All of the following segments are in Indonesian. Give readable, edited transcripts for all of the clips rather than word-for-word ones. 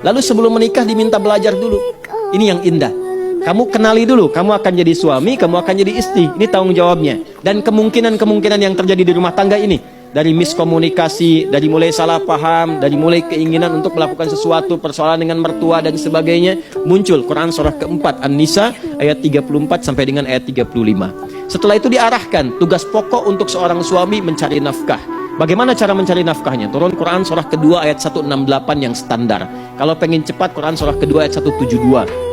Lalu sebelum menikah diminta belajar dulu. Ini yang indah. Kamu kenali dulu, kamu akan jadi suami, kamu akan jadi istri. Ini tanggung jawabnya. Dan kemungkinan-kemungkinan yang terjadi di rumah tangga ini, dari miskomunikasi, dari mulai salah paham, dari mulai keinginan untuk melakukan sesuatu, persoalan dengan mertua dan sebagainya, muncul Quran surah keempat An-Nisa ayat 34 sampai dengan ayat 35. Setelah itu diarahkan tugas pokok untuk seorang suami mencari nafkah. Bagaimana cara mencari nafkahnya? Turun Quran surah kedua ayat 168 yang standar. Kalau pengen cepat, Quran surah kedua ayat 172.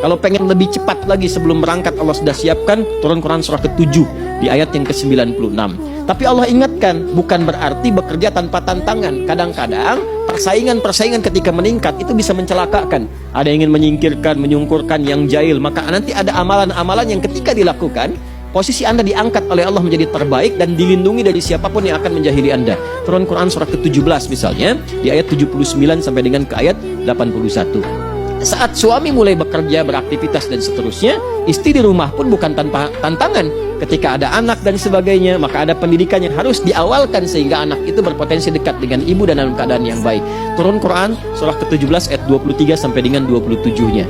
Kalau pengen lebih cepat lagi sebelum berangkat, Allah sudah siapkan turun Quran surah ke-7 di ayat yang ke-96. Tapi Allah ingatkan, bukan berarti bekerja tanpa tantangan. Kadang-kadang persaingan ketika meningkat itu bisa mencelakakan. Ada yang ingin menyingkirkan, menyungkurkan yang jahil. Maka nanti ada amalan-amalan yang ketika dilakukan, posisi Anda diangkat oleh Allah menjadi terbaik dan dilindungi dari siapapun yang akan menjahili Anda. Turun Quran surah ke-17 misalnya, di ayat 79 sampai dengan ke ayat 81. Saat suami mulai bekerja, beraktivitas dan seterusnya, istri di rumah pun bukan tanpa tantangan. Ketika ada anak dan sebagainya, maka ada pendidikan yang harus diawalkan sehingga anak itu berpotensi dekat dengan ibu dan dalam keadaan yang baik. Turun Quran surah ke-17 ayat 23 sampai dengan 27-nya.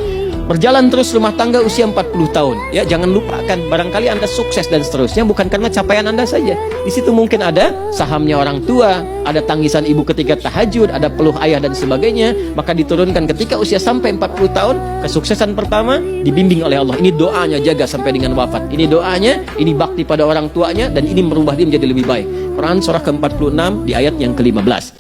Berjalan terus rumah tangga usia 40 tahun. Ya, jangan lupakan, barangkali Anda sukses dan seterusnya bukan karena capaian Anda saja. Di situ mungkin ada sahamnya orang tua, ada tangisan ibu ketika tahajud, ada peluh ayah dan sebagainya. Maka diturunkan ketika usia sampai 40 tahun, kesuksesan pertama dibimbing oleh Allah. Ini doanya jaga sampai dengan wafat. Ini doanya, ini bakti pada orang tuanya, dan ini merubah dia menjadi lebih baik. Quran surah ke-46 di ayat yang ke-15.